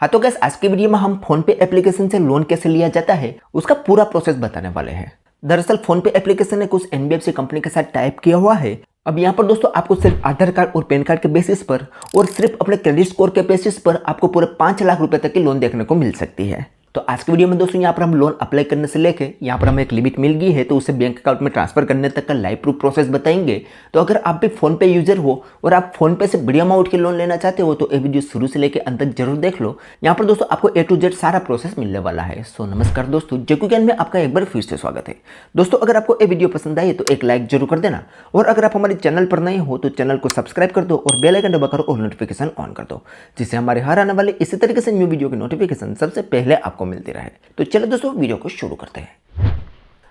हाँ तो गैस आज की वीडियो में हम फोन पे एप्लीकेशन से लोन कैसे लिया जाता है उसका पूरा प्रोसेस बताने वाले हैं। दरअसल फोन पे एप्लीकेशन ने कुछ एनबीएफसी कंपनी के साथ टाइप किया हुआ है। अब यहाँ पर दोस्तों आपको सिर्फ आधार कार्ड और पैन कार्ड के बेसिस पर और सिर्फ अपने क्रेडिट स्कोर के बेसिस पर आपको पूरे 5 लाख रुपए तक की लोन देखने को मिल सकती है। तो आज की वीडियो में दोस्तों यहाँ पर हम लोन अप्लाई करने से लेके यहाँ पर हमें एक लिमिट मिल गई है तो उसे बैंक अकाउंट में ट्रांसफर करने तक का लाइव प्रूफ प्रोसेस बताएंगे। तो अगर आप भी फोन पे यूजर हो और आप फोन पे से बड़ी अमाउंट के लोन लेना चाहते हो तो ये वीडियो शुरू से लेकर अंत तक जरूर देख लो। यहाँ पर दोस्तों आपको A to Z सारा प्रोसेस मिलने वाला है। सो नमस्कार दोस्तों, जेकू ज्ञान में आपका एक बार फिर से स्वागत है। दोस्तों अगर आपको ये वीडियो पसंद आई तो एक लाइक जरूर कर देना और अगर आप हमारे चैनल पर नए हो तो चैनल को सब्सक्राइब कर दो और बेल आइकन दबाकर और नोटिफिकेशन ऑन कर दो, जिससे हमारे हर आने वाले इसी तरीके से न्यू वीडियो की नोटिफिकेशन सबसे पहले आपको मिलती रहे। तो चलो दोस्तों वीडियो को शुरू करते हैं।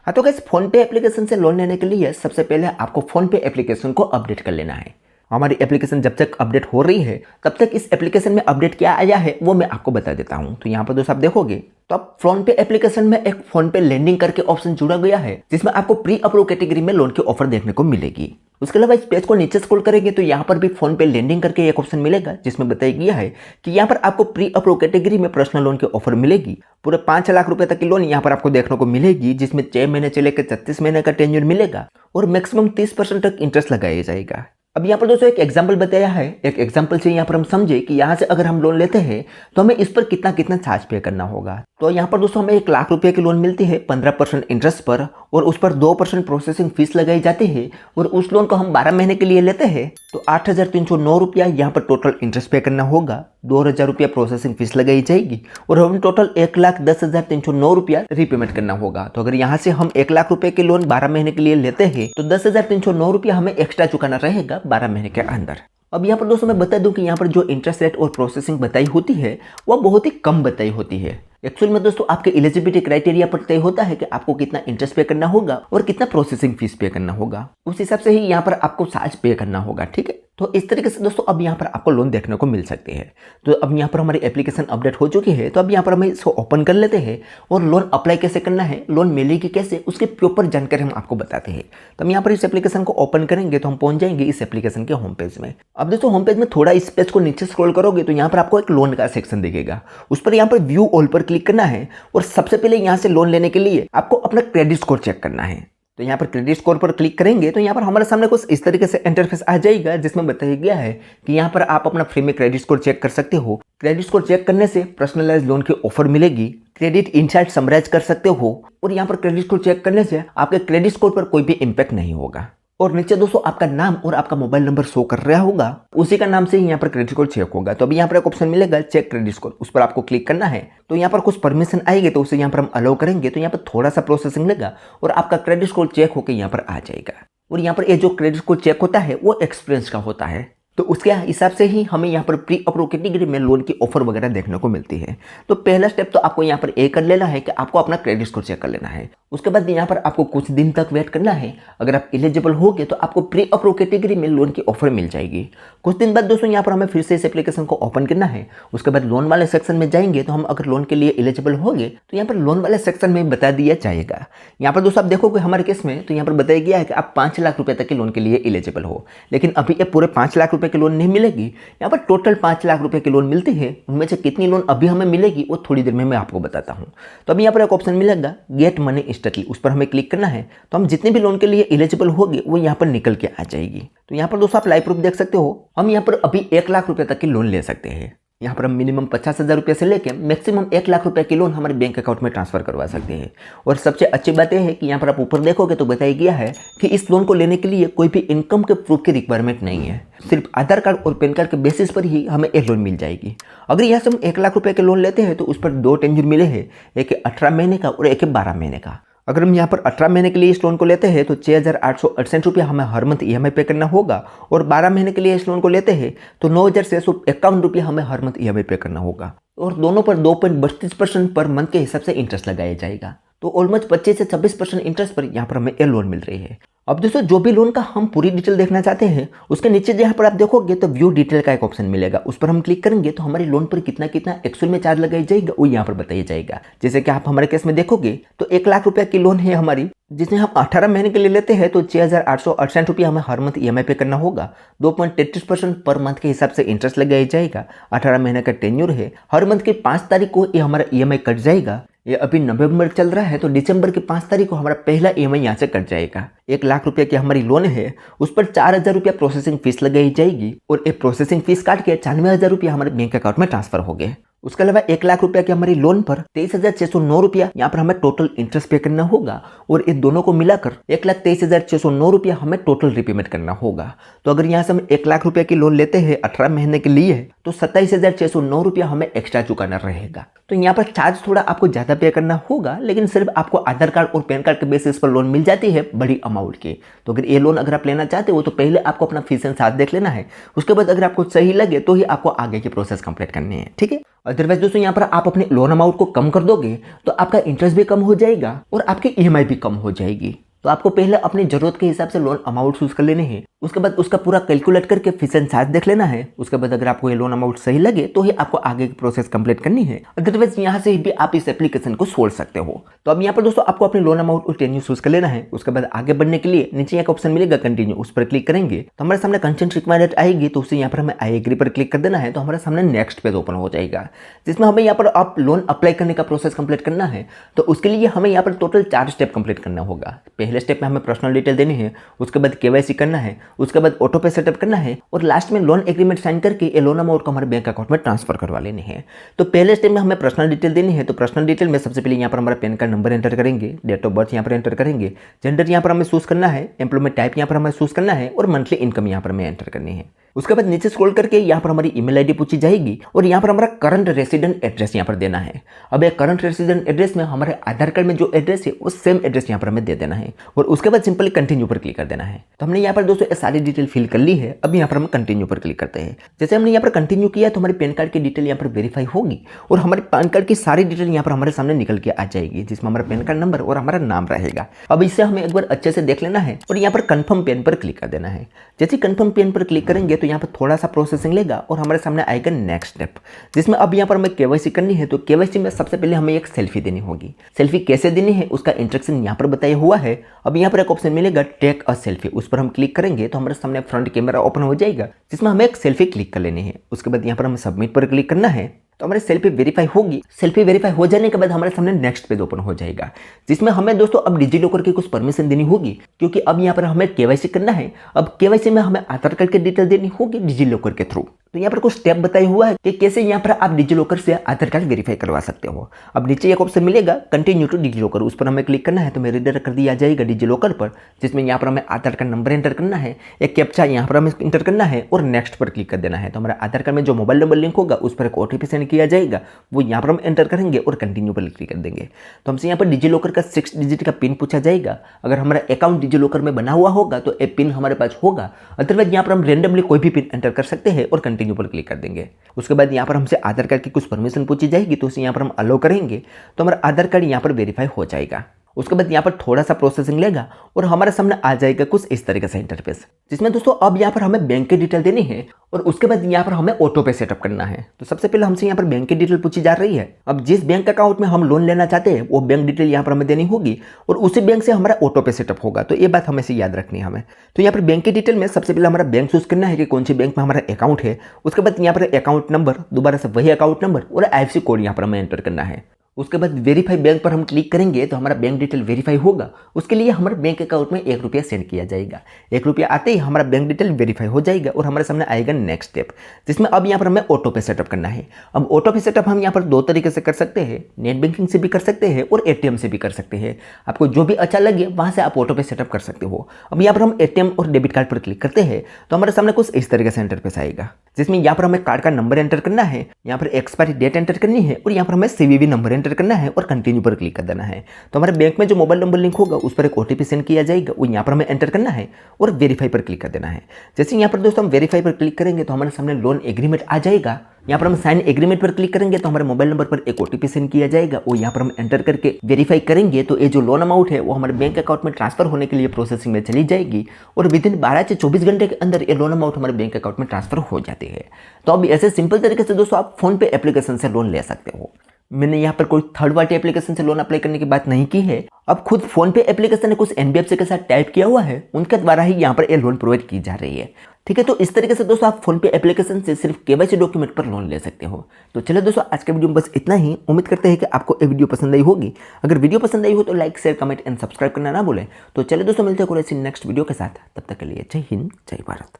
हाँ तो गाइस फोन पे एप्लीकेशन से लोन लेने के लिए सबसे पहले आपको फोन पे एप्लीकेशन को अपडेट कर लेना है। हमारी एप्लीकेशन जब तक अपडेट हो रही है तब तक इस एप्लीकेशन में अपडेट क्या आया है वो मैं आपको बता देता हूँ। तो यहाँ पर दोस्तों आप देखोगे तो अब फोन पे एप्लीकेशन में एक फोन पे लेंडिंग करके ऑप्शन जुड़ा गया है जिसमें आपको प्री अप्रूव कैटेगरी में लोन की ऑफर देखने को मिलेगी। उसके अलावा इस पेज को नीचे स्क्रॉल करेंगे तो यहाँ पर भी फोन पे लेंडिंग करके एक ऑप्शन मिलेगा जिसमें बताया गया है कि यहाँ पर आपको प्री अप्रूव कैटेगरी में पर्सनल लोन की ऑफर मिलेगी। पूरे 5 लाख रुपए तक की लोन यहाँ पर आपको देखने को मिलेगी जिसमें 6 महीने से लेकर 36 महीने का टेन्योर मिलेगा और मैक्सिमम 30% तक इंटरेस्ट लगाया जाएगा। अब यहाँ पर दोस्तों एक एग्जाम्पल बताया है। एक एग्जाम्पल से यहाँ पर हम समझे कि यहाँ से अगर हम लोन लेते हैं तो हमें इस पर कितना कितना चार्ज पे करना होगा। तो यहाँ पर दोस्तों हमें 1 लाख रुपए की लोन मिलती है 15% इंटरेस्ट पर और उस पर 2% प्रोसेसिंग फीस लगाई जाती है और उस लोन को हम 12 महीने के लिए लेते हैं तो 8,309 रुपया यहाँ पर टोटल इंटरेस्ट पे करना होगा। 2,000 रुपया प्रोसेसिंग फीस लगाई जाएगी और हमें टोटल 1,10,309 रुपया रीपेमेंट करना होगा। तो अगर यहाँ से हम 1 लाख रुपए के लोन 12 महीने के लिए लेते हैं तो 10,309 रुपया हमें एक्स्ट्रा चुकाना रहेगा 12 महीने के अंदर। अब यहाँ पर दोस्तों मैं बता दूं कि यहाँ पर जो इंटरेस्ट रेट और प्रोसेसिंग बताई होती है वह बहुत ही कम बताई होती है। एक्चुअल में दोस्तों आपके एलिजिबिलिटी क्राइटेरिया पर तय होता है कि आपको कितना इंटरेस्ट पे करना होगा और कितना प्रोसेसिंग फीस पे करना होगा। उस हिसाब से ही यहाँ पर आपको चार्ज पे करना होगा। ठीक है, तो इस तरीके से दोस्तों अब यहाँ पर आपको लोन देखने को मिल सकते हैं। तो अब यहाँ पर हमारी एप्लीकेशन अपडेट हो चुकी है तो अब यहाँ पर हम इसको ओपन कर लेते हैं और लोन अप्लाई कैसे करना है, लोन मिलेगी कैसे, उसकी प्रॉपर जानकारी हम आपको बताते हैं। तो हम यहाँ पर इस एप्लीकेशन को ओपन करेंगे तो हम पहुंच जाएंगे इस एप्लीकेशन के होम पेज में। अब दोस्तों होम पेज में थोड़ा इस पेज को नीचे स्क्रॉल करोगे तो यहाँ पर आपको एक लोन का सेक्शन दिखेगा। उस पर यहाँ पर व्यू ऑल पर क्लिक करना है और सबसे पहले यहाँ से लोन लेने के लिए आपको अपना क्रेडिट स्कोर चेक करना है। तो यहाँ पर क्रेडिट स्कोर पर क्लिक करेंगे तो यहाँ पर हमारे सामने कुछ इस तरीके से इंटरफेस आ जाएगा जिसमें बताया गया है कि यहाँ पर आप अपना फ्री में क्रेडिट स्कोर चेक कर सकते हो। क्रेडिट स्कोर चेक करने से पर्सनलाइज लोन की ऑफर मिलेगी, क्रेडिट इनसाइट समराइज कर सकते हो और यहाँ पर क्रेडिट स्कोर चेक करने से आपके क्रेडिट स्कोर पर कोई भी इम्पैक्ट नहीं होगा। और नीचे दोस्तों आपका नाम और आपका मोबाइल नंबर शो कर रहा होगा, उसी का नाम से ही यहाँ पर क्रेडिट स्कोर चेक होगा। तो अभी यहाँ पर एक ऑप्शन मिलेगा चेक क्रेडिट स्कोर, उस पर आपको क्लिक करना है। तो यहाँ पर कुछ परमिशन आएगी तो उसे यहाँ पर हम अलाउ करेंगे तो यहाँ पर थोड़ा सा प्रोसेसिंग लेगा और आपका क्रेडिट स्कोर चेक होकर यहाँ पर आ जाएगा। और यहाँ पर ये जो क्रेडिट स्कोर चेक होता है वो एक्सपीरियंस का होता है तो उसके हिसाब से ही हमें यहाँ पर प्री अप्रूव कैटेगरी में लोन की ऑफर वगैरह देखने को मिलती है। तो पहला स्टेप तो आपको यहाँ पर ये कर लेना है कि आपको अपना क्रेडिट स्कोर चेक कर लेना है। उसके बाद यहाँ पर आपको कुछ दिन तक वेट करना है। अगर आप एलिजिबल होगे तो आपको प्री अप्रूव कैटेगरी में लोन की ऑफर मिल जाएगी। कुछ दिन बाद दोस्तों यहाँ पर हमें फिर से इस एप्लीकेशन को ओपन करना है। उसके बाद लोन वाले सेक्शन में जाएंगे तो हम अगर लोन के लिए एलिजिबल होंगे तो यहाँ पर लोन वाले सेक्शन में बता दिया जाएगा। यहाँ पर दोस्तों आप देखोगे हमारे केस में तो यहाँ पर बताया गया है कि आप 5 लाख रुपए तक के लोन के लिए एलिजिबल हो, लेकिन अभी ये पूरे 5 लाख रुपए की लोन नहीं मिलेगी। यहाँ पर टोटल 5 लाख रुपए की लोन मिलती है, उनमें से कितनी लोन अभी हमें मिलेगी वो थोड़ी देर में मैं आपको बताता हूँ। तो अभी यहाँ पर एक ऑप्शन मिलेगा गेट मनी इंस्टेंटली, उस पर हमें क्लिक करना है तो हम जितने भी लोन के लिए एलिजिबल होंगे वो यहाँ पर निकल के आ जाएगी। तो यहाँ पर दोस्तों आप लाइव प्रूफ देख सकते हो, हम यहाँ पर अभी 1 लाख रुपए तक की लोन ले सकते हैं। यहाँ पर हम मिनिमम 50,000 रुपये से लेकर मैक्सिमम 1 लाख रुपए की लोन हमारे बैंक अकाउंट में ट्रांसफर करवा सकते हैं। और सबसे अच्छी बात यह है कि यहाँ पर आप ऊपर देखोगे तो बताया गया है कि इस लोन को लेने के लिए कोई भी इनकम के प्रूफ की रिक्वायरमेंट नहीं है, सिर्फ आधार कार्ड और पैन कार्ड के बेसिस पर ही हमें एक लोन मिल जाएगी। अगर यहाँ से हम 1 लाख रुपए के लोन लेते हैं तो उस पर 2 टेन्योर मिले हैं, एक 18 महीने का और एक 12 महीने का। अगर हम यहाँ पर 18 महीने के लिए इस लोन को लेते हैं तो 6,868 रुपया हमें हर मंथ EMI पे करना होगा और 12 महीने के लिए इस लोन को लेते हैं तो 9,651 रुपया हमें हर मंथ EMI पे करना होगा और दोनों पर 2.32% पर मंथ के हिसाब से इंटरेस्ट लगाया जाएगा। तो ऑलमोस्ट 25 से 26% इंटरेस्ट पर यहाँ पर हमें ये लोन मिल रही है। अब दोस्तों जो भी लोन का हम पूरी डिटेल देखना चाहते हैं उसके नीचे जहाँ पर आप देखोगे तो व्यू डिटेल का एक ऑप्शन मिलेगा, उस पर हम क्लिक करेंगे तो हमारे लोन पर कितना कितना एक्चुअल में चार्ज लगाया जाएगा वो यहाँ पर बताया जाएगा। जैसे कि आप हमारे केस में देखोगे तो 1 लाख रुपया की लोन है हमारी, जिसमें हम 18 महीने के लिए लेते हैं तो 6,868 रुपया हमें हर मंथ EMI पे करना होगा। 2.33% पर मंथ के हिसाब से इंटरेस्ट लगाया जाएगा। 18 महीने का टेन्योर है। हर मंथ की 5 तारीख को ये हमारा EMI कट जाएगा। ये अभी नवंबर चल रहा है तो दिसंबर की 5 तारीख को हमारा पहला EMI यहाँ से कट जाएगा। 1 लाख रुपया की हमारी लोन है, उस पर 4,000 रुपया प्रोसेसिंग फीस लगाई जाएगी और ये प्रोसेसिंग फीस काट के 96,000 रुपया हमारे बैंक अकाउंट में ट्रांसफर हो गए। उसके अलावा 1 लाख रुपया की हमारी लोन पर 23,609 रुपया यहाँ पर हमें टोटल इंटरेस्ट पे करना होगा और ये दोनों को मिलाकर 1,23,609 रुपया हमें टोटल रिपेमेंट करना होगा। तो अगर यहाँ से हम 1 लाख रुपया की लोन लेते हैं 18 महीने के लिए तो 27,609 रुपया हमें एक्स्ट्रा चुकाना रहेगा। तो यहाँ पर चार्ज थोड़ा आपको ज़्यादा पे करना होगा, लेकिन सिर्फ आपको आधार कार्ड और पैन कार्ड के बेसिस पर लोन मिल जाती है बड़ी अमाउंट की। तो अगर ये लोन अगर आप लेना चाहते हो तो पहले आपको अपना फीस एंड चार्ज देख लेना है, उसके बाद अगर आपको सही लगे तो ही आपको आगे की प्रोसेस कंप्लीट करनी है, ठीक है। अदरवाइज दोस्तों यहाँ पर आप अपने लोन अमाउंट को कम कर दोगे तो आपका इंटरेस्ट भी कम हो जाएगा और आपकी EMI भी कम हो जाएगी। तो आपको पहले अपनी जरूरत के हिसाब से लोन अमाउंट चूज कर लेने हैं, उसके बाद उसका पूरा कैलकुलेट करके फीस एंड चार्ज देख लेना है। उसके बाद अगर आपको ये लोन अमाउंट सही लगे तो ही आपको आगे की प्रोसेस कंप्लीट करनी है। अदरवाइज यहाँ से भी आप इस एप्लीकेशन को छोड़ सकते हो। तो अब यहाँ पर दोस्तों आपको अपने लोन अमाउंट और टेन्यूर चूज कर लेना है। उसके बाद आगे बढ़ने के लिए नीचे एक ऑप्शन मिलेगा कंटिन्यू, उस पर क्लिक करेंगे तो हमारे सामने कंटेंट रिक्वायर्ड आएगी, तो उससे यहाँ पर हमें आई एग्री पर क्लिक कर देना है। तो हमारे सामने नेक्स्ट पेज ओपन हो जाएगा, जिसमें हमें यहाँ पर आप लोन अप्लाई करने का प्रोसेस कंप्लीट करना है। तो उसके लिए हमें यहाँ पर टोटल 4 स्टेप कंप्लीट करना होगा। पहले स्टेप में हमें पर्सनल डिटेल देनी है, उसके बाद KYC करना है, उसके बाद ऑटो पे सेटअप करना है और लास्ट में लोन एग्रीमेंट साइन करके ये लोन अमाउंट को हमारे बैंक अकाउंट में ट्रांसफर करवा लेनी है। तो पहले स्टेप में हमें पर्सनल डिटेल देनी है। तो पर्सनल डिटेल में सबसे पहले यहाँ पर हमारा पैन कार्ड नंबर एंटर करेंगे, डेट ऑफ बर्थ यहाँ पर एंटर करेंगे, जेंडर यहाँ पर हमें चूज करना है, एम्प्लॉयमेंट टाइप यहाँ पर हमें चूज करना है और मंथली इनकम यहाँ पर हमें एंटर करनी है। उसके बाद नीचे स्क्रॉल करके यहाँ पर हमारी ईमेल आईडी पूछी जाएगी और यहाँ पर हमारा करंट रेसिडेंट एड्रेस यहाँ पर देना है। अब ये करंट रेसिडेंट एड्रेस में हमारे आधार कार्ड में जो एड्रेस है वो सेम एड्रेस यहाँ पर हमें दे देना है और उसके बाद सिंपली कंटिन्यू पर क्लिक कर देना है। तो हमने यहाँ पर दोस्तों ये सारी डिटेल फिल कर ली है। अब यहाँ पर हम कंटिन्यू पर क्लिक करते हैं। जैसे हमने यहाँ पर कंटिन्यू किया तो हमारे पैन कार्ड की डिटेल यहाँ पर वेरीफाई होगी और हमारे पैन कार्ड की सारी डिटेल यहाँ पर हमारे सामने निकल के आ जाएगी, जिसमें हमारा पैन कार्ड नंबर और हमारा नाम रहेगा। अब इसे हमें एक बार अच्छे से देख लेना है और यहाँ पर कन्फर्म पेन पर क्लिक कर देना है। जैसे कन्फर्म पेन पर क्लिक करेंगे तो यहाँ पर थोड़ा सा प्रोसेसिंग लेगा और हमारे सामने आएगा नेक्स्ट स्टेप, जिसमें अब यहाँ पर हमें KYC करनी है। तो KYC में सबसे पहले हमें एक सेल्फी देनी होगी। सेल्फी कैसे देनी है उसका इंस्ट्रक्शन यहाँ पर बताया हुआ है। अब यहाँ पर एक ऑप्शन मिलेगा टेक अ सेल्फी, उस पर हम क्लिक करेंगे तो हमारे सामने फ्रंट कैमरा ओपन हो जाएगा, जिसमें हमें एक सेल्फी क्लिक कर लेनी है। उसके बाद यहाँ पर हमें सबमिट पर क्लिक करना है तो हमारी सेल्फी वेरीफाई होगी। सेल्फी वेरीफाई हो जाने के बाद हमारे सामने नेक्स्ट पेज ओपन हो जाएगा, जिसमें हमें दोस्तों अब डिजी लॉकर की कुछ परमिशन देनी होगी, क्योंकि अब यहाँ पर हमें KYC करना है। अब KYC में हमें आधार कार्ड की डिटेल देनी होगी डिजी लॉकर के थ्रू। तो यहाँ पर कुछ स्टेप बताया हुआ है कि कैसे यहाँ पर आप डिजी लॉकर से आधार कार्ड वेरीफाई करवा सकते हो। अब नीचे एक ऑप्शन मिलेगा कंटिन्यू टू डिजी लॉकर, उस पर हमें क्लिक करना है तो मेरे रिडायरेक्ट कर दिया जाएगा डिजी लॉकर पर, जिसमें यहाँ पर हमें आधार कार्ड नंबर एंटर करना है, एक कैप्चा यहाँ पर हमें इंटर करना है और नेक्स्ट पर क्लिक कर देना है। तो हमारा आधार कार्ड में जो मोबाइल नंबर लिंक होगा उस पर एक OTP सेंड किया जाएगा, वो यहाँ पर हम एंटर करेंगे और कंटिन्यू पर क्लिक कर देंगे। तो हमसे यहाँ पर डिजी लॉकर का 6 डिजिट का पिन पूछा जाएगा। अगर हमारा अकाउंट डिजी लॉकर में बना हुआ होगा तो ये पिन हमारे पास होगा, अदरवाइज यहाँ पर हम रेंडमली कोई भी पिन एंटर कर सकते हैं और कंटिन्यू पर क्लिक कर देंगे। उसके बाद यहाँ पर हमसे आधार कार्ड की कुछ परमिशन पूछी जाएगी, तो उसे यहाँ पर हम अलो करेंगे तो हमारा आधार कार्ड यहाँ पर वेरीफाई हो जाएगा। उसके बाद यहाँ पर थोड़ा सा प्रोसेसिंग लेगा और हमारे सामने आ जाएगा कुछ इस तरीके से इंटरफेस, जिसमें दोस्तों अब यहाँ पर हमें बैंक की डिटेल देनी है और उसके बाद यहाँ पर हमें ऑटो पे सेटअप करना है। तो सबसे पहले हमसे यहाँ पर बैंक की डिटेल पूछी जा रही है। अब जिस बैंक अकाउंट में हम लोन लेना चाहते हैं वो बैंक डिटेल यहाँ पर हमें देनी होगी और उसी बैंक से हमारा ऑटो पे सेटअप होगा। तो ये बात हमें याद रखनी है हमें। तो यहाँ पर बैंक की डिटेल में सबसे पहले हमारा बैंक चूज करना है कि कौन सी बैंक में हमारा अकाउंट है। उसके बाद यहाँ पर अकाउंट नंबर, दोबारा से वही अकाउंट नंबर और IFSC कोड यहाँ पर हमें एंटर करना है। उसके बाद वेरीफाई बैंक पर हम क्लिक करेंगे तो हमारा बैंक डिटेल वेरीफाई होगा। उसके लिए हमारे बैंक अकाउंट में 1 रुपया सेंड किया जाएगा। 1 रुपया आते ही हमारा बैंक डिटेल वेरीफाई हो जाएगा और हमारे सामने आएगा नेक्स्ट स्टेप, जिसमें अब यहाँ पर हमें ऑटो पे सेटअप करना है। अब ऑटो पे सेटअप हम यहाँ पर 2 तरीके से कर सकते हैं, नेट बैंकिंग से भी कर सकते हैं और ATM से भी कर सकते हैं। आपको जो भी अच्छा लगे वहाँ से आप ऑटो पे सेटअप कर सकते हो। अब यहाँ पर हम ATM और डेबिट कार्ड पर क्लिक करते हैं तो हमारे सामने कुछ इस तरीके से इंटरफेस आएगा, जिसमें यहाँ पर हमें कार्ड का नंबर एंटर करना है, यहाँ पर एक्सपायरी डेट एंटर करनी है और यहाँ पर हमें CVV नंबर एंटर एंटर करना है और कंटिन्यू पर क्लिक कर देना है। तो हमारे बैंक में जो मोबाइल नंबर लिंक होगा उस पर एक OTP सेंड किया जाएगा, वो यहाँ पर हमें एंटर करना है और वेरीफाई पर क्लिक कर देना है। जैसे यहाँ पर दोस्तों हम वेरीफाई पर क्लिक करेंगे तो हमारे सामने लोन एग्रीमेंट आ जाएगा। यहाँ पर हम साइन एग्रीमेंट पर क्लिक करेंगे तो हमारे मोबाइल नंबर पर एक OTP सेंड किया जाएगा, वो यहाँ पर हम एंटर करके वेरीफाई करेंगे तो ये जो लोन अमाउंट है वो हमारे बैंक अकाउंट में ट्रांसफर होने के लिए प्रोसेसिंग में चली जाएगी और विद इन 12 से 24 घंटे के अंदर ये लोन अमाउंट हमारे बैंक अकाउंट में ट्रांसफर हो जाती है। तो अब ऐसे सिंपल तरीके से दोस्तों आप फोन पे एप्लीकेशन से लोन ले सकते हो। मैंने यहाँ पर कोई थर्ड पार्टी एप्लीकेशन से लोन अप्लाई करने की बात नहीं की है। अब खुद फोन पे एप्लीकेशन ने कुछ NBFC के साथ टाइप किया हुआ है, उनके द्वारा ही यहाँ पर ये लोन प्रोवाइड की जा रही है। ठीक है, तो इस तरीके से दोस्तों आप फोन पे एप्लीकेशन से सिर्फ KYC डॉक्यूमेंट पर लोन ले सकते हो। तो चलिए दोस्तों आज के वीडियो में बस इतना ही। उम्मीद करते हैं कि आपको ये वीडियो पसंद आई होगी। अगर वीडियो पसंद आई हो तो like share comment and subscribe करना ना भूलें। तो चलिए दोस्तों मिलते हैं कोई ऐसी नेक्स्ट वीडियो के साथ, तब तक के लिए जय हिंद जय भारत।